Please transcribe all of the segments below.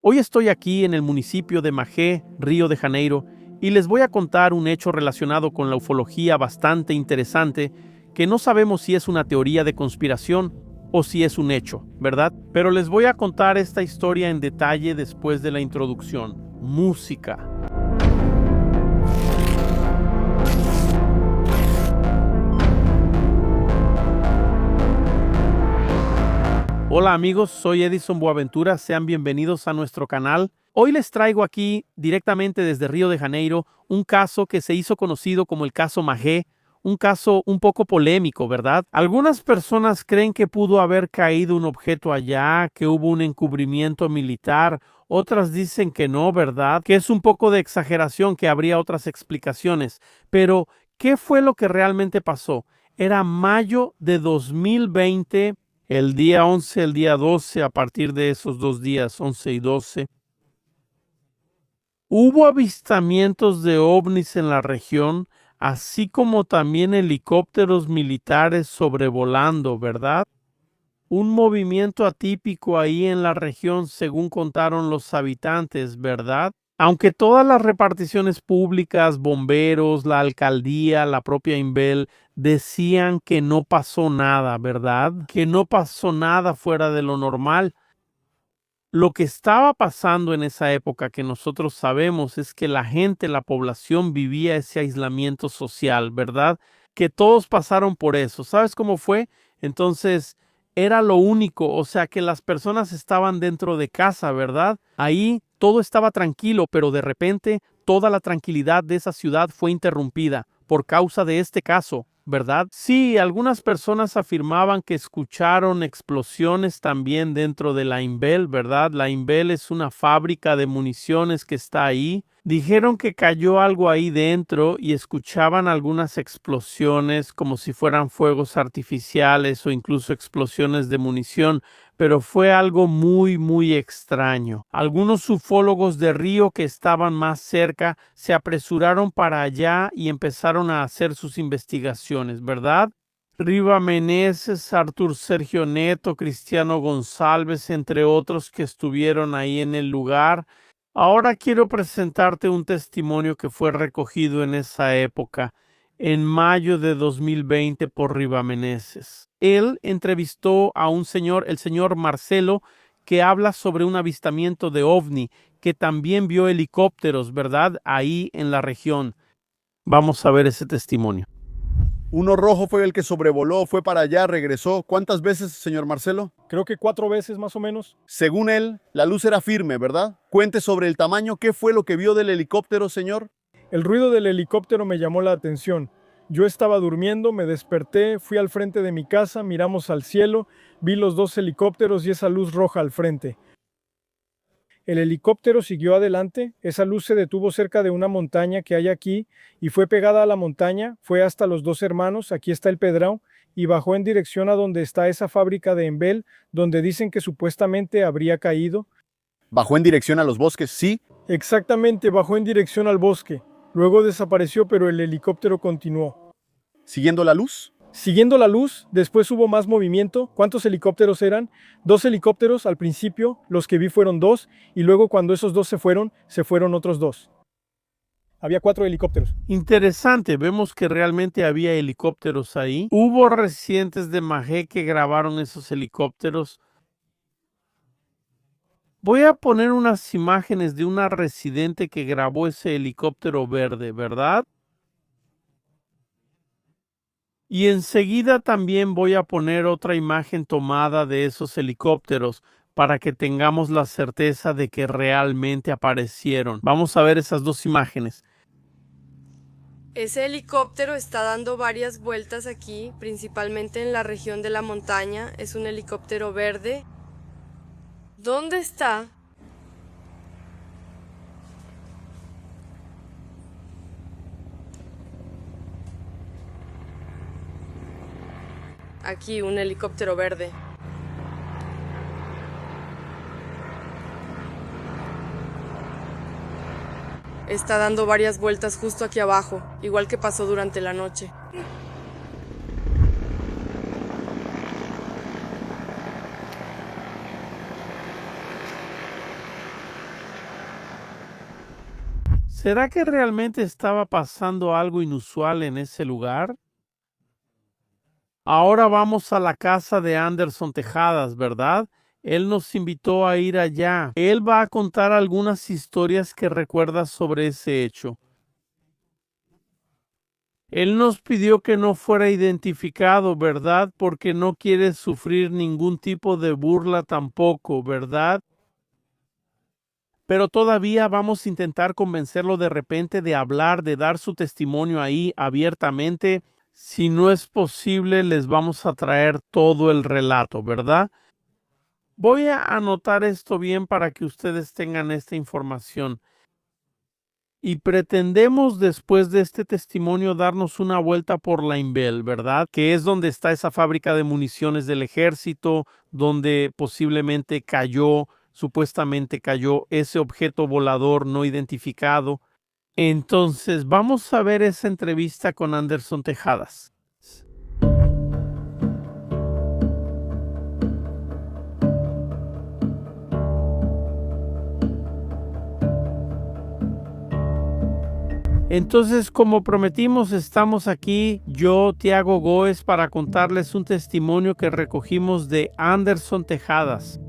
Hoy estoy aquí en el municipio de Magé, Río de Janeiro, y les voy a contar un hecho relacionado con la ufología bastante interesante que no sabemos si es una teoría de conspiración o si es un hecho, ¿verdad? Pero les voy a contar esta historia en detalle después de la introducción. Música. Hola amigos, soy Edison Boaventura, sean bienvenidos a nuestro canal. Hoy les traigo aquí directamente desde Río de Janeiro un caso que se hizo conocido como el caso Magé, un caso un poco polémico, ¿verdad? Algunas personas creen que pudo haber caído un objeto allá, que hubo un encubrimiento militar, otras dicen que no, ¿verdad? Que es un poco de exageración, que habría otras explicaciones. Pero, ¿qué fue lo que realmente pasó? Era mayo de 2020. El día 11, el día 12, a partir de esos 2 días, 11 y 12, hubo avistamientos de ovnis en la región, así como también helicópteros militares sobrevolando, ¿verdad? Un movimiento atípico ahí en la región, según contaron los habitantes, ¿verdad? Aunque todas las reparticiones públicas, bomberos, la alcaldía, la propia Invel, decían que no pasó nada, ¿verdad? Que no pasó nada fuera de lo normal. Lo que estaba pasando en esa época que nosotros sabemos es que la gente, la población vivía ese aislamiento social, ¿verdad? Que todos pasaron por eso. ¿Sabes cómo fue? Entonces, era lo único, o sea que las personas estaban dentro de casa, ¿verdad? Ahí todo estaba tranquilo, pero de repente toda la tranquilidad de esa ciudad fue interrumpida por causa de este caso, ¿verdad? Sí, algunas personas afirmaban que escucharon explosiones también dentro de la Invel, ¿verdad? La Invel es una fábrica de municiones que está ahí. Dijeron que cayó algo ahí dentro y escuchaban algunas explosiones como si fueran fuegos artificiales o incluso explosiones de munición, pero fue algo muy extraño. Algunos ufólogos de Río que estaban más cerca se apresuraron para allá y empezaron a hacer sus investigaciones, ¿verdad? Riva Meneses, Artur Sergio Neto, Cristiano González, entre otros que estuvieron ahí en el lugar. Ahora quiero presentarte un testimonio que fue recogido en esa época, en mayo de 2020 por Riva Meneses. Él entrevistó a un señor, el señor Marcelo, que habla sobre un avistamiento de ovni, que también vio helicópteros, ¿verdad? Ahí en la región. Vamos a ver ese testimonio. Uno rojo fue el que sobrevoló, fue para allá, regresó. ¿Cuántas veces, señor Marcelo? Creo que 4 veces más o menos. Según él, la luz era firme, ¿verdad? Cuente sobre el tamaño. ¿Qué fue lo que vio del helicóptero, señor? El ruido del helicóptero me llamó la atención. Yo estaba durmiendo, me desperté, fui al frente de mi casa, miramos al cielo, vi los 2 helicópteros y esa luz roja al frente. El helicóptero siguió adelante, esa luz se detuvo cerca de una montaña que hay aquí y fue pegada a la montaña, fue hasta los 2 hermanos, aquí está el Pedrão, y bajó en dirección a donde está esa fábrica de Envel, donde dicen que supuestamente habría caído. Bajó en dirección a los bosques, sí. Exactamente, bajó en dirección al bosque. Luego desapareció, pero el helicóptero continuó. ¿Siguiendo la luz? Siguiendo la luz, después hubo más movimiento. ¿Cuántos helicópteros eran? 2 helicópteros al principio, los que vi fueron 2, y luego cuando esos 2 se fueron otros 2. Había 4 helicópteros. Interesante, vemos que realmente había helicópteros ahí. Hubo residentes de Magé que grabaron esos helicópteros. Voy a poner unas imágenes de una residente que grabó ese helicóptero verde, ¿verdad? Y enseguida también voy a poner otra imagen tomada de esos helicópteros para que tengamos la certeza de que realmente aparecieron. Vamos a ver esas 2 imágenes. Ese helicóptero está dando varias vueltas aquí, principalmente en la región de la montaña. Es un helicóptero verde. ¿Dónde está? Aquí, un helicóptero verde. Está dando varias vueltas justo aquí abajo, igual que pasó durante la noche. ¿Será que realmente estaba pasando algo inusual en ese lugar? Ahora vamos a la casa de Anderson Tejadas, ¿verdad? Él nos invitó a ir allá. Él va a contar algunas historias que recuerda sobre ese hecho. Él nos pidió que no fuera identificado, ¿verdad? Porque no quiere sufrir ningún tipo de burla tampoco, ¿verdad? Pero todavía vamos a intentar convencerlo de repente de hablar, de dar su testimonio ahí abiertamente. Si no es posible, les vamos a traer todo el relato, ¿verdad? Voy a anotar esto bien para que ustedes tengan esta información. Y pretendemos después de este testimonio darnos una vuelta por Limeville, ¿verdad? Que es donde está esa fábrica de municiones del ejército, donde posiblemente supuestamente cayó ese objeto volador no identificado. Entonces, vamos a ver esa entrevista con Anderson Tejadas. Entonces, como prometimos, estamos aquí, yo, Tiago Goes, para contarles un testimonio que recogimos de Anderson Tejadas.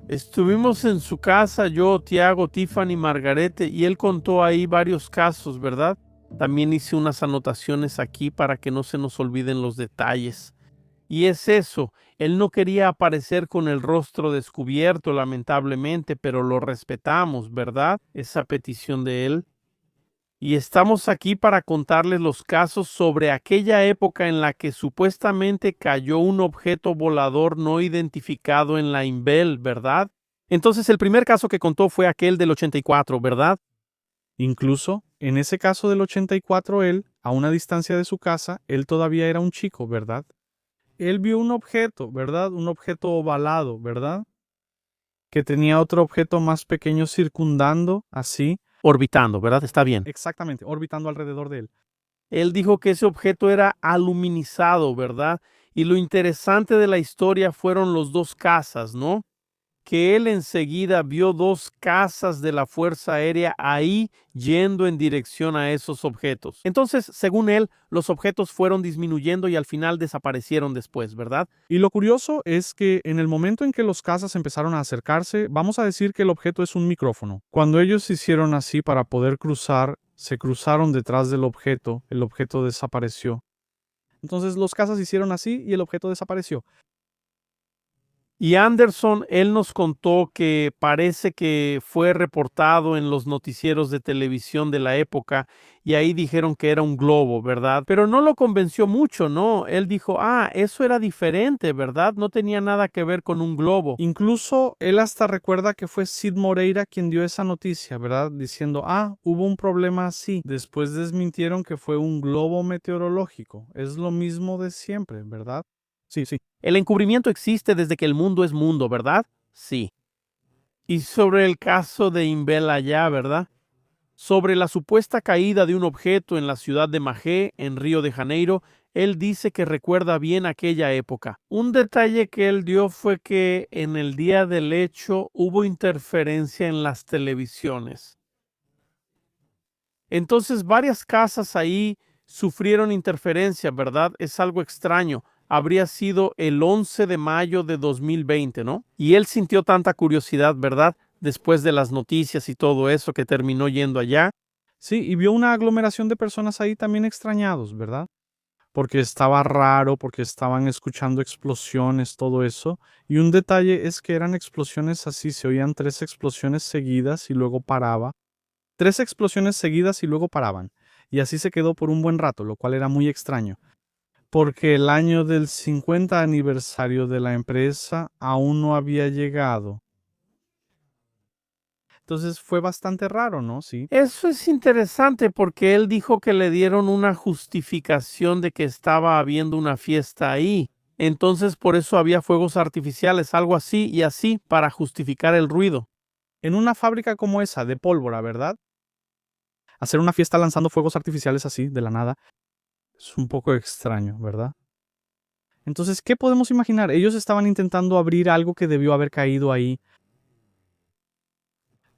Estuvimos en su casa, yo, Tiago, Tiffany, Margarete, y él contó ahí varios casos, ¿verdad? También hice unas anotaciones aquí para que no se nos olviden los detalles. Y es eso, él no quería aparecer con el rostro descubierto, lamentablemente, pero lo respetamos, ¿verdad? Esa petición de él. Y estamos aquí para contarles los casos sobre aquella época en la que supuestamente cayó un objeto volador no identificado en Limeville, ¿verdad? Entonces el primer caso que contó fue aquel del 84, ¿verdad? Incluso, en ese caso del 84, él, a una distancia de su casa, él todavía era un chico, ¿verdad? Él vio un objeto, ¿verdad? Un objeto ovalado, ¿verdad? Que tenía otro objeto más pequeño circundando, así. Orbitando, ¿verdad? Está bien. Exactamente, orbitando alrededor de él. Él dijo que ese objeto era aluminizado, ¿verdad? Y lo interesante de la historia fueron los dos cazas, ¿no? Que él enseguida vio dos cazas de la Fuerza Aérea ahí yendo en dirección a esos objetos. Entonces, según él, los objetos fueron disminuyendo y al final desaparecieron después, ¿verdad? Y lo curioso es que en el momento en que los cazas empezaron a acercarse, vamos a decir que el objeto es un micrófono. Cuando ellos hicieron así para poder cruzar, se cruzaron detrás del objeto, el objeto desapareció. Entonces los cazas hicieron así y el objeto desapareció. Y Anderson, él nos contó que parece que fue reportado en los noticieros de televisión de la época y ahí dijeron que era un globo, ¿verdad? Pero no lo convenció mucho, ¿no? Él dijo, eso era diferente, ¿verdad? No tenía nada que ver con un globo. Incluso él hasta recuerda que fue Sid Moreira quien dio esa noticia, ¿verdad? Diciendo, hubo un problema así. Después desmintieron que fue un globo meteorológico. Es lo mismo de siempre, ¿verdad? Sí. El encubrimiento existe desde que el mundo es mundo, ¿verdad? Sí. Y sobre el caso de Limeville allá, ¿verdad? Sobre la supuesta caída de un objeto en la ciudad de Magé, en Río de Janeiro, él dice que recuerda bien aquella época. Un detalle que él dio fue que en el día del hecho hubo interferencia en las televisiones. Entonces varias casas ahí sufrieron interferencia, ¿verdad? Es algo extraño. Habría sido el 11 de mayo de 2020, ¿no? Y él sintió tanta curiosidad, ¿verdad? Después de las noticias y todo eso que terminó yendo allá. Sí, y vio una aglomeración de personas ahí también extrañados, ¿verdad? Porque estaba raro, porque estaban escuchando explosiones, todo eso. Y un detalle es que eran explosiones así, se oían 3 explosiones seguidas y luego paraba. 3 explosiones seguidas y luego paraban. Y así se quedó por un buen rato, lo cual era muy extraño. Porque el año del 50 aniversario de la empresa aún no había llegado. Entonces fue bastante raro, ¿no? Sí. Eso es interesante porque él dijo que le dieron una justificación de que estaba habiendo una fiesta ahí. Entonces por eso había fuegos artificiales, algo así y así, para justificar el ruido. En una fábrica como esa, de pólvora, ¿verdad? Hacer una fiesta lanzando fuegos artificiales así, de la nada, es un poco extraño, ¿verdad? Entonces, ¿qué podemos imaginar? Ellos estaban intentando abrir algo que debió haber caído ahí.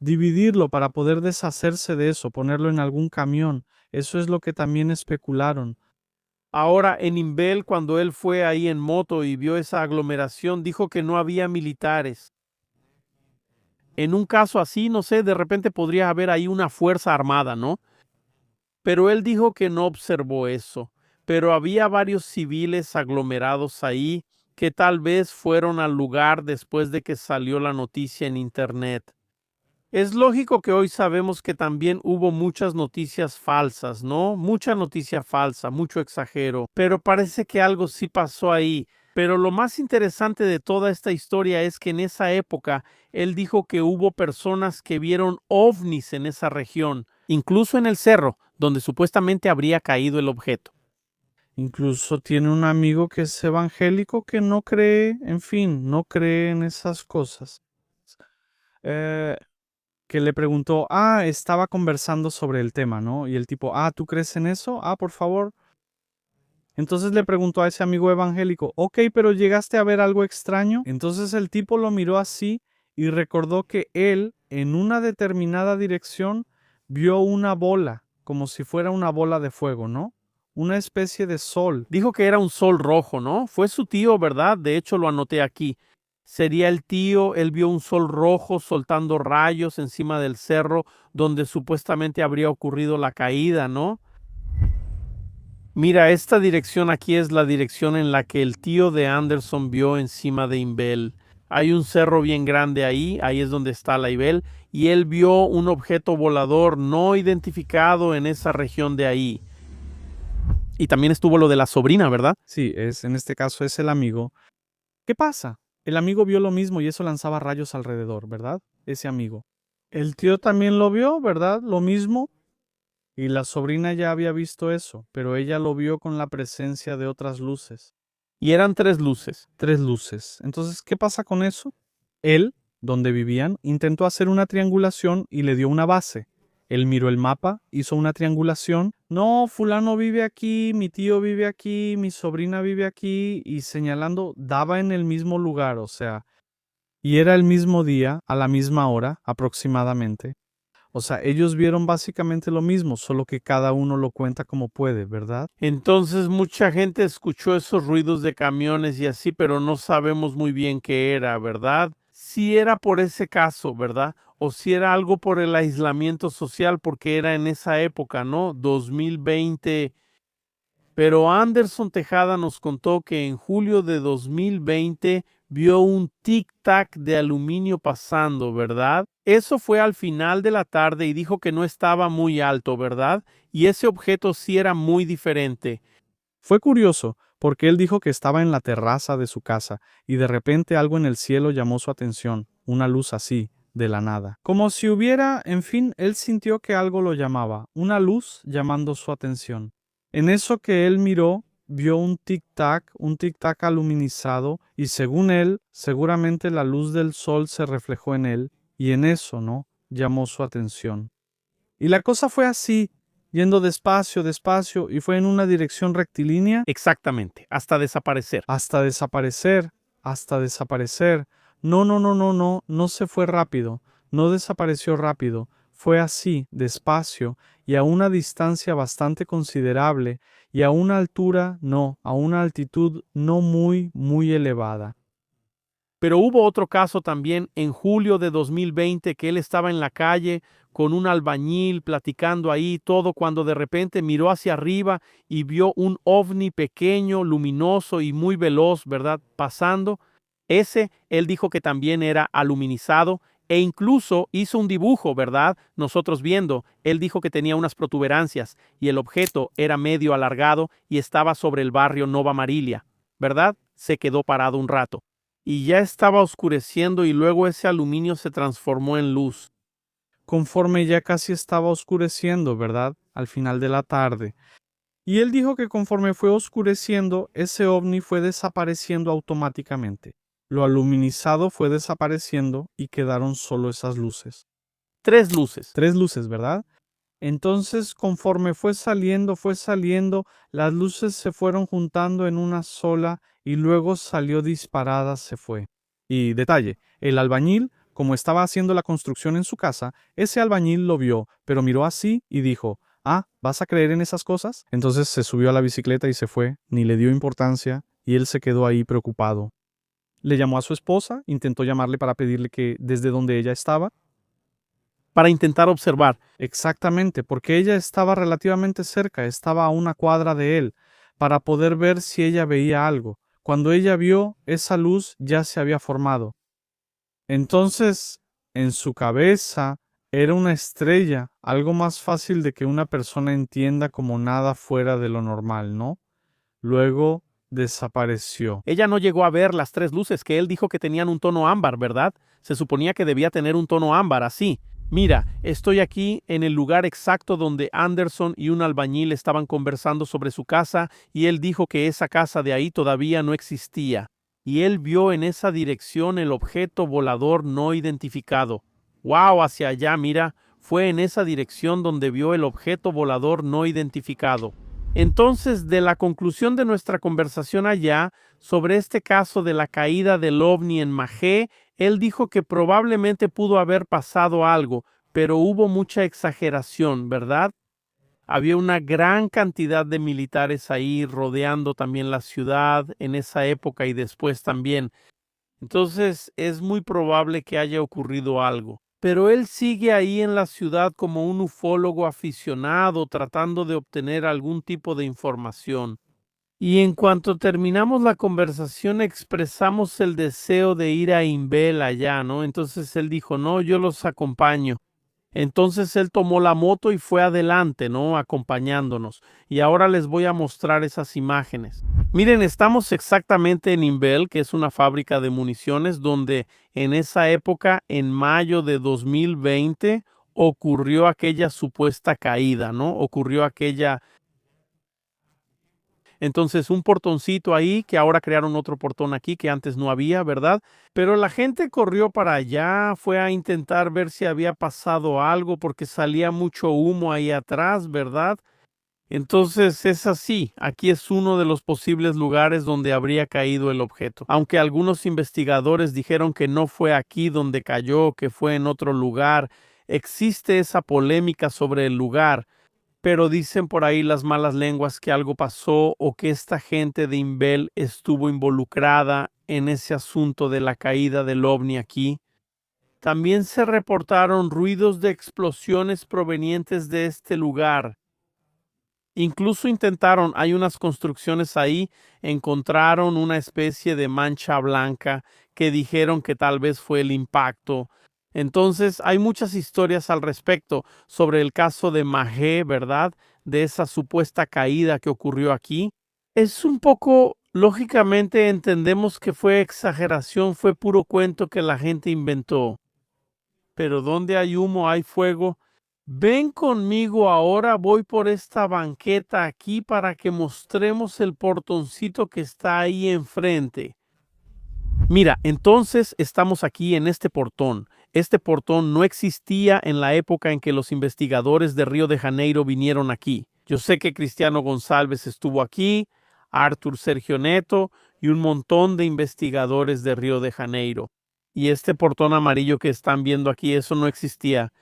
dividirlo para poder deshacerse de eso, ponerlo en algún camión. Eso es lo que también especularon. Ahora, en Imbel, cuando él fue ahí en moto y vio esa aglomeración, dijo que no había militares. En un caso así, no sé, de repente podría haber ahí una fuerza armada, ¿no? Pero él dijo que no observó eso. Pero había varios civiles aglomerados ahí que tal vez fueron al lugar después de que salió la noticia en internet. Es lógico que hoy sabemos que también hubo muchas noticias falsas, ¿no? Mucha noticia falsa, mucho exagero, pero parece que algo sí pasó ahí. Pero lo más interesante de toda esta historia es que en esa época él dijo que hubo personas que vieron ovnis en esa región, incluso en el cerro, donde supuestamente habría caído el objeto. Incluso tiene un amigo que es evangélico que no cree, en fin, no cree en esas cosas. Que le preguntó, estaba conversando sobre el tema, ¿no? Y el tipo, ¿tú crees en eso? Por favor. Entonces le preguntó a ese amigo evangélico, ok, pero ¿llegaste a ver algo extraño? Entonces el tipo lo miró así y recordó que él, en una determinada dirección, vio una bola, como si fuera una bola de fuego, ¿no? Una especie de sol. Dijo que era un sol rojo, ¿no? Fue su tío, ¿verdad? De hecho, lo anoté aquí. Sería el tío, él vio un sol rojo soltando rayos encima del cerro donde supuestamente habría ocurrido la caída, ¿no? Mira, esta dirección aquí es la dirección en la que el tío de Anderson vio encima de Imbel. Hay un cerro bien grande ahí es donde está la Imbel, y él vio un objeto volador no identificado en esa región de ahí. Y también estuvo lo de la sobrina, ¿verdad? Sí, en este caso es el amigo. ¿Qué pasa? El amigo vio lo mismo y eso lanzaba rayos alrededor, ¿verdad? Ese amigo. El tío también lo vio, ¿verdad? Lo mismo. Y la sobrina ya había visto eso, pero ella lo vio con la presencia de otras luces. Y eran 3 luces. 3 luces. Entonces, ¿qué pasa con eso? Él, donde vivían, intentó hacer una triangulación y le dio una base. Él miró el mapa, hizo una triangulación. No, fulano vive aquí, mi tío vive aquí, mi sobrina vive aquí, y señalando, daba en el mismo lugar, o sea, y era el mismo día, a la misma hora, aproximadamente. O sea, ellos vieron básicamente lo mismo, solo que cada uno lo cuenta como puede, ¿verdad? Entonces mucha gente escuchó esos ruidos de camiones y así, pero no sabemos muy bien qué era, ¿verdad? Si era por ese caso, ¿verdad? O si era algo por el aislamiento social, porque era en esa época, ¿no? 2020. Pero Anderson Tejada nos contó que en julio de 2020 vio un tic-tac de aluminio pasando, ¿verdad? Eso fue al final de la tarde y dijo que no estaba muy alto, ¿verdad? Y ese objeto sí era muy diferente. Fue curioso, porque él dijo que estaba en la terraza de su casa y de repente algo en el cielo llamó su atención, una luz así, de la nada. Como si hubiera, en fin, él sintió que algo lo llamaba, una luz llamando su atención. En eso que él miró, vio un tic-tac aluminizado, y según él, seguramente la luz del sol se reflejó en él, y en eso, ¿no?, llamó su atención. Y la cosa fue así, yendo despacio, despacio, y fue en una dirección rectilínea. Exactamente, hasta desaparecer. Hasta desaparecer, hasta desaparecer. No se fue rápido, no desapareció rápido. Fue así, despacio, y a una distancia bastante considerable, y a una altura, a una altitud no muy, muy elevada. Pero hubo otro caso también en julio de 2020 que él estaba en la calle con un albañil platicando ahí todo cuando de repente miró hacia arriba y vio un ovni pequeño, luminoso y muy veloz, ¿verdad?, pasando. Ese, él dijo que también era aluminizado e incluso hizo un dibujo, ¿verdad? Nosotros viendo, él dijo que tenía unas protuberancias y el objeto era medio alargado y estaba sobre el barrio Nova Marilia, ¿verdad? Se quedó parado un rato. Y ya estaba oscureciendo y luego ese aluminio se transformó en luz. Conforme ya casi estaba oscureciendo, ¿verdad?, al final de la tarde. Y él dijo que conforme fue oscureciendo, ese ovni fue desapareciendo automáticamente. Lo aluminizado fue desapareciendo y quedaron solo esas luces. 3 luces. 3 luces, ¿verdad? Entonces, conforme fue saliendo, las luces se fueron juntando en una sola y luego salió disparada, se fue. Y detalle, el albañil Como estaba haciendo la construcción en su casa, ese albañil lo vio, pero miró así y dijo, «Ah, ¿vas a creer en esas cosas?». Entonces se subió a la bicicleta y se fue, ni le dio importancia, y él se quedó ahí preocupado. Le llamó a su esposa, intentó llamarle para pedirle que desde donde ella estaba. Para intentar observar. Exactamente, porque ella estaba relativamente cerca, estaba a una cuadra de él, para poder ver si ella veía algo. Cuando ella vio, esa luz ya se había formado. Entonces, en su cabeza, era una estrella, algo más fácil de que una persona entienda como nada fuera de lo normal, ¿no? Luego desapareció. Ella no llegó a ver las 3 luces que él dijo que tenían un tono ámbar, ¿verdad? Se suponía que debía tener un tono ámbar, así. Mira, estoy aquí en el lugar exacto donde Anderson y un albañil estaban conversando sobre su casa y él dijo que esa casa de ahí todavía no existía. Y él vio en esa dirección el objeto volador no identificado. ¡Wow! Hacia allá, mira. Fue en esa dirección donde vio el objeto volador no identificado. Entonces, de la conclusión de nuestra conversación allá sobre este caso de la caída del ovni en Magé, él dijo que probablemente pudo haber pasado algo, pero hubo mucha exageración, ¿verdad? Había una gran cantidad de militares ahí rodeando también la ciudad en esa época y después también. Entonces, es muy probable que haya ocurrido algo. Pero él sigue ahí en la ciudad como un ufólogo aficionado tratando de obtener algún tipo de información. Y en cuanto terminamos la conversación expresamos el deseo de ir a Inbel allá, ¿no? Entonces él dijo, no, yo los acompaño. Entonces él tomó la moto y fue adelante, ¿no? Acompañándonos. Y ahora les voy a mostrar esas imágenes. Miren, estamos exactamente en Inbel, que es una fábrica de municiones, donde en esa época, en mayo de 2020, ocurrió aquella supuesta caída, ¿no? Ocurrió aquella... Entonces, un portoncito ahí, que ahora crearon otro portón aquí que antes no había, ¿verdad? Pero la gente corrió para allá, fue a intentar ver si había pasado algo porque salía mucho humo ahí atrás, ¿verdad? Entonces es así, aquí es uno de los posibles lugares donde habría caído el objeto. Aunque algunos investigadores dijeron que no fue aquí donde cayó, que fue en otro lugar, existe esa polémica sobre el lugar. Pero dicen por ahí las malas lenguas que algo pasó o que esta gente de Inbel estuvo involucrada en ese asunto de la caída del ovni aquí. También se reportaron ruidos de explosiones provenientes de este lugar. Incluso intentaron, hay unas construcciones ahí, encontraron una especie de mancha blanca que dijeron que tal vez fue el impacto. Entonces, hay muchas historias al respecto sobre el caso de Magé, ¿verdad? De esa supuesta caída que ocurrió aquí. Es un poco, lógicamente, entendemos que fue exageración, fue puro cuento que la gente inventó. Pero donde hay humo, hay fuego. Ven conmigo ahora, voy por esta banqueta aquí para que mostremos el portoncito que está ahí enfrente. Mira, entonces estamos aquí en este portón. Este portón no existía en la época en que los investigadores de Río de Janeiro vinieron aquí. Yo sé que Cristiano González estuvo aquí, Arthur Sergio Neto y un montón de investigadores de Río de Janeiro. Y este portón amarillo que están viendo aquí, eso no existía.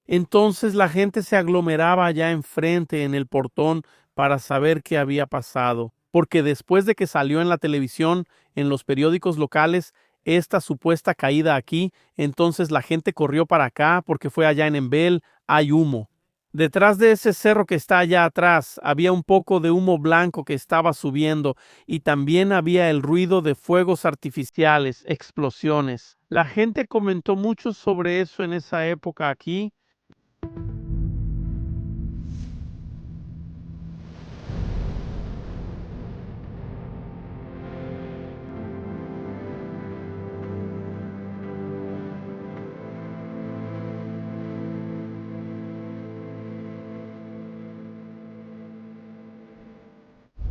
Entonces la gente se aglomeraba allá enfrente en el portón para saber qué había pasado. Porque después de que salió en la televisión, en los periódicos locales, esta supuesta caída aquí, entonces la gente corrió para acá porque fue allá en Inbel, hay humo. Detrás de ese cerro que está allá atrás, había un poco de humo blanco que estaba subiendo y también había el ruido de fuegos artificiales, explosiones. La gente comentó mucho sobre eso en esa época aquí.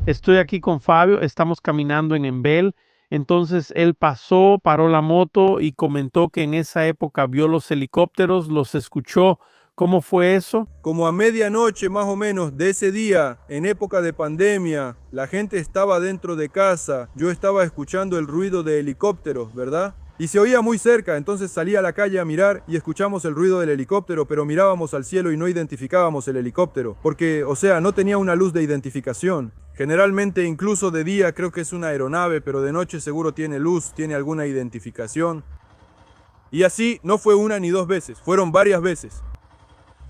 Estoy aquí con Fabio, estamos caminando en Inbel. Entonces él pasó, paró la moto y comentó que en esa época vio los helicópteros, los escuchó. ¿Cómo fue eso? Como a medianoche más o menos de ese día, en época de pandemia, la gente estaba dentro de casa, yo estaba escuchando el ruido de helicópteros, ¿verdad? Y se oía muy cerca, entonces salí a la calle a mirar y escuchamos el ruido del helicóptero, pero mirábamos al cielo y no identificábamos el helicóptero, porque, o sea, no tenía una luz de identificación. Generalmente, incluso de día, creo que es una aeronave, pero de noche seguro tiene luz, tiene alguna identificación. Y así, no fue una ni dos veces, fueron varias veces.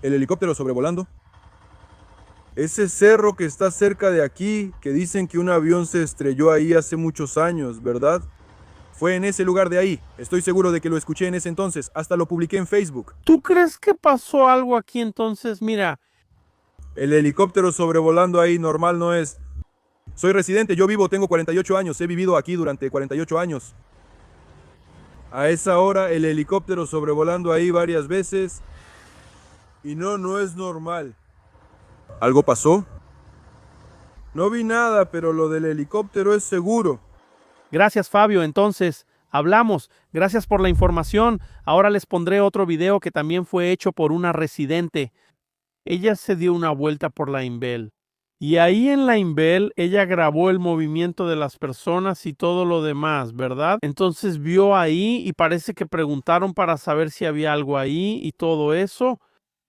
¿El helicóptero sobrevolando? Ese cerro que está cerca de aquí, que dicen que un avión se estrelló ahí hace muchos años, ¿verdad? Fue en ese lugar de ahí. Estoy seguro de que lo escuché en ese entonces. Hasta lo publiqué en Facebook. ¿Tú crees que pasó algo aquí entonces? Mira, El helicóptero sobrevolando ahí normal no es. Soy residente, yo vivo, tengo 48 años. He vivido aquí durante 48 años. A esa hora, el helicóptero sobrevolando ahí varias veces. Y no es normal. ¿Algo pasó? No vi nada, pero lo del helicóptero es seguro. gracias Fabio, entonces hablamos. Gracias por la información. Ahora les pondré otro video que también fue hecho por una residente. Ella se dio una vuelta por la Inbel. Y ahí en la Inbel ella grabó el movimiento de las personas y todo lo demás, ¿verdad? Entonces vio ahí y parece que preguntaron para saber si había algo ahí y todo eso.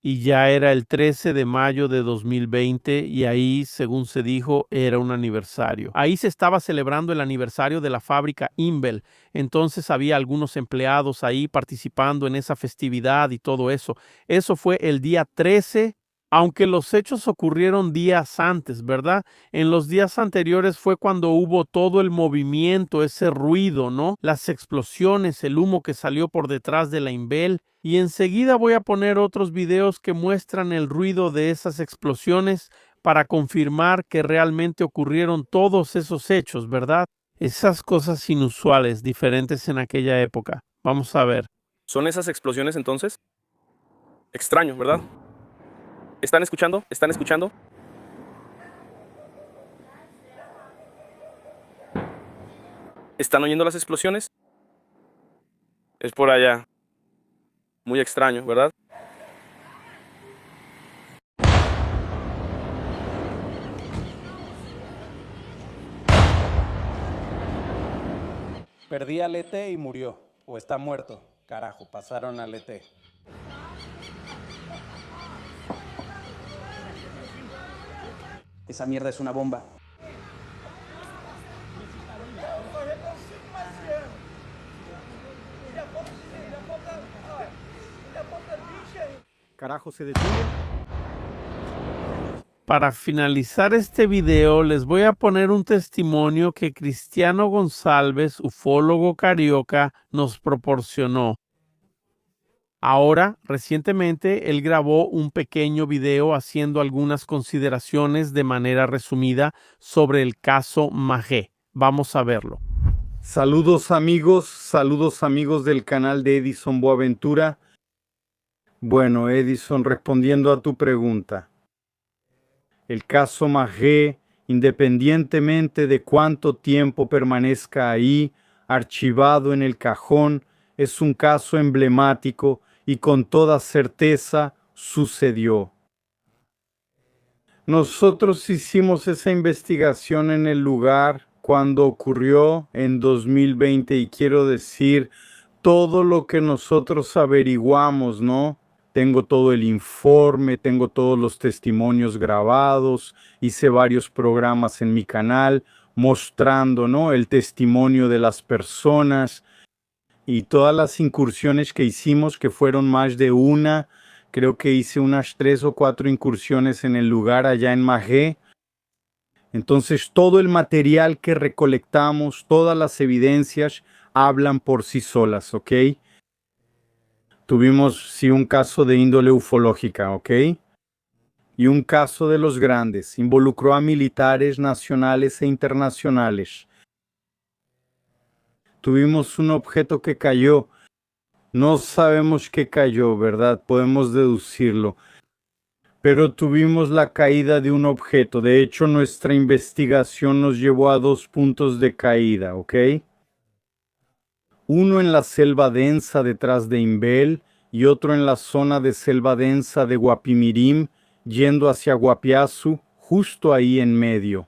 Y ya era el 13 de mayo de 2020 y ahí, según se dijo, era un aniversario. Ahí se estaba celebrando el aniversario de la fábrica Inbel. Entonces había algunos empleados ahí participando en esa festividad y todo eso. Eso fue el día 13. Aunque los hechos ocurrieron días antes, ¿verdad? En los días anteriores fue cuando hubo todo el movimiento, ese ruido, ¿no? Las explosiones, el humo que salió por detrás de la Inbel. Y enseguida voy a poner otros videos que muestran el ruido de esas explosiones para confirmar que realmente ocurrieron todos esos hechos, ¿verdad? Esas cosas inusuales, diferentes en aquella época. Vamos a ver. ¿Son esas explosiones entonces? Extraño, ¿verdad? ¿Están escuchando? ¿Están escuchando? ¿Están oyendo las explosiones? Es por allá. Muy extraño, ¿verdad? Perdí al ET y murió. O está muerto. Carajo, pasaron al ET. Esa mierda es una bomba. Carajo, se detuvo. Para finalizar este video, les voy a poner un testimonio que Cristiano González, ufólogo carioca, nos proporcionó. Ahora, recientemente, él grabó un pequeño video haciendo algunas consideraciones de manera resumida sobre el caso Magé. Vamos a verlo. Saludos amigos del canal de Edison Boaventura. Bueno, Edison, respondiendo a tu pregunta. El caso Magé, independientemente de cuánto tiempo permanezca ahí, archivado en el cajón, es un caso emblemático y con toda certeza sucedió. Nosotros hicimos esa investigación en el lugar cuando ocurrió en 2020 y quiero decir todo lo que nosotros averiguamos, ¿no? Tengo todo el informe, tengo todos los testimonios grabados, hice varios programas en mi canal mostrando, ¿no?, el testimonio de las personas y todas las incursiones que hicimos, que fueron más de una. Creo que hice unas 3 o 4 incursiones en el lugar allá en Magé. Entonces todo el material que recolectamos, todas las evidencias hablan por sí solas, ¿ok? Tuvimos, sí, un caso de índole ufológica, ¿ok? Y un caso de los grandes. Involucró a militares nacionales e internacionales. Tuvimos un objeto que cayó. No sabemos qué cayó, ¿verdad? Podemos deducirlo. Pero tuvimos la caída de un objeto. De hecho, nuestra investigación nos llevó a 2 puntos de caída, ¿ok? Uno en la selva densa detrás de Inbel y otro en la zona de selva densa de Guapimirim, yendo hacia Guapiazu, justo ahí en medio.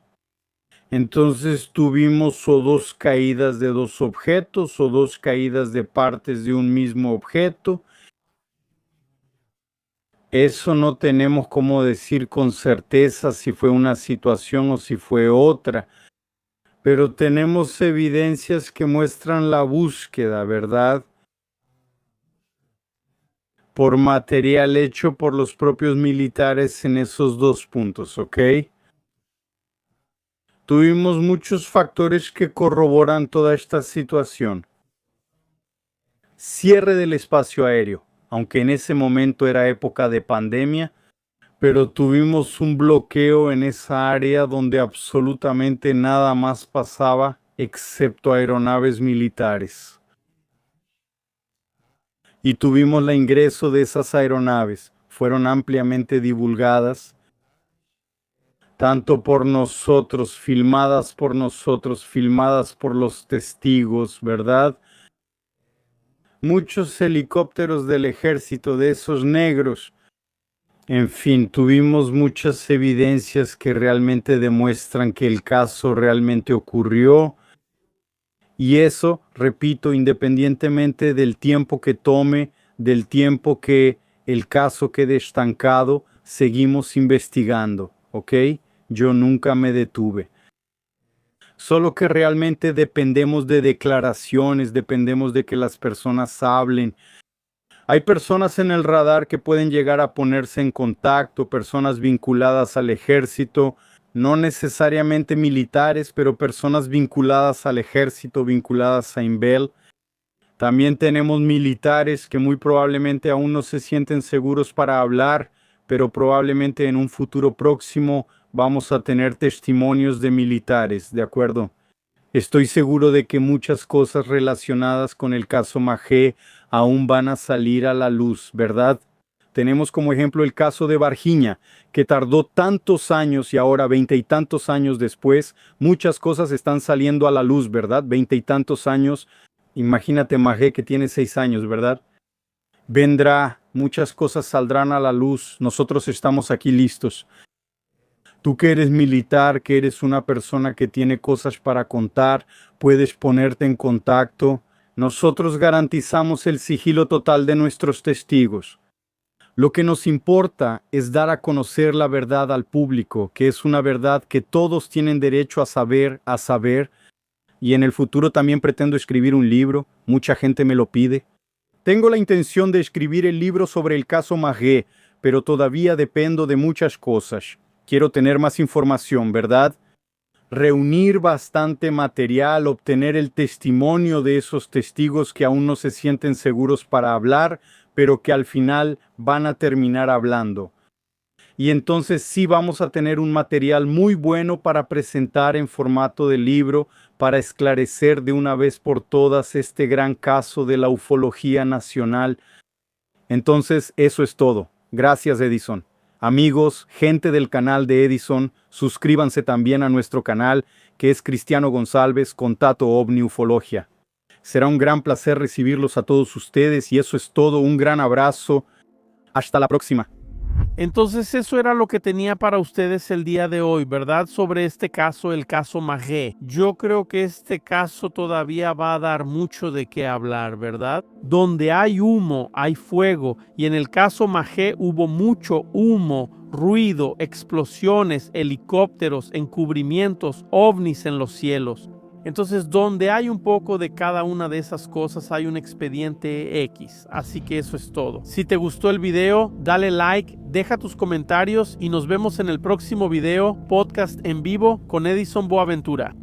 Entonces tuvimos o dos caídas de dos objetos o dos caídas de partes de un mismo objeto. Eso no tenemos cómo decir con certeza si fue una situación o si fue otra, pero tenemos evidencias que muestran la búsqueda, ¿verdad? Por material hecho por los propios militares en esos dos puntos, ¿ok? Tuvimos muchos factores que corroboran toda esta situación. Cierre del espacio aéreo. Aunque en ese momento era época de pandemia, pero tuvimos un bloqueo en esa área donde absolutamente nada más pasaba excepto aeronaves militares. Y tuvimos el ingreso de esas aeronaves. Fueron ampliamente divulgadas, tanto por nosotros, filmadas por los testigos, ¿verdad? Muchos helicópteros del ejército de esos negros. En fin, tuvimos muchas evidencias que realmente demuestran que el caso realmente ocurrió. Y eso, repito, independientemente del tiempo que tome, del tiempo que el caso quede estancado, seguimos investigando, ¿ok? Yo nunca me detuve. Solo que realmente dependemos de declaraciones, dependemos de que las personas hablen. Hay personas en el radar que pueden llegar a ponerse en contacto, personas vinculadas al ejército, no necesariamente militares, pero personas vinculadas al ejército, vinculadas a Invel. También tenemos militares que muy probablemente aún no se sienten seguros para hablar, pero probablemente en un futuro próximo vamos a tener testimonios de militares, ¿de acuerdo? Estoy seguro de que muchas cosas relacionadas con el caso Magé aún van a salir a la luz, ¿verdad? Tenemos como ejemplo el caso de Varginha, que tardó tantos años y ahora 20 y tantos años después, muchas cosas están saliendo a la luz, ¿verdad? 20 y tantos años. Imagínate Magé que tiene 6 años, ¿verdad? Vendrá, muchas cosas saldrán a la luz, nosotros estamos aquí listos. Tú que eres militar, que eres una persona que tiene cosas para contar, puedes ponerte en contacto. Nosotros garantizamos el sigilo total de nuestros testigos. Lo que nos importa es dar a conocer la verdad al público, que es una verdad que todos tienen derecho a saber, y en el futuro también pretendo escribir un libro, mucha gente me lo pide. Tengo la intención de escribir el libro sobre el caso Magé, pero todavía dependo de muchas cosas. Quiero tener más información, ¿verdad? Reunir bastante material, obtener el testimonio de esos testigos que aún no se sienten seguros para hablar, pero que al final van a terminar hablando. Y entonces sí vamos a tener un material muy bueno para presentar en formato de libro, para esclarecer de una vez por todas este gran caso de la ufología nacional. Entonces eso es todo. Gracias, Edison. Amigos, gente del canal de Edison, suscríbanse también a nuestro canal, que es Cristiano González, Contato OVNI Ufologia. Será un gran placer recibirlos a todos ustedes y eso es todo. Un gran abrazo. Hasta la próxima. Entonces eso era lo que tenía para ustedes el día de hoy, ¿verdad? Sobre este caso, el caso Magé. Yo creo que este caso todavía va a dar mucho de qué hablar, ¿verdad? Donde hay humo, hay fuego, y en el caso Magé hubo mucho humo, ruido, explosiones, helicópteros, encubrimientos, ovnis en los cielos. Entonces, donde hay un poco de cada una de esas cosas, hay un expediente X. Así que eso es todo. Si te gustó el video, dale like, deja tus comentarios y nos vemos en el próximo video, podcast en vivo con Edison Boaventura.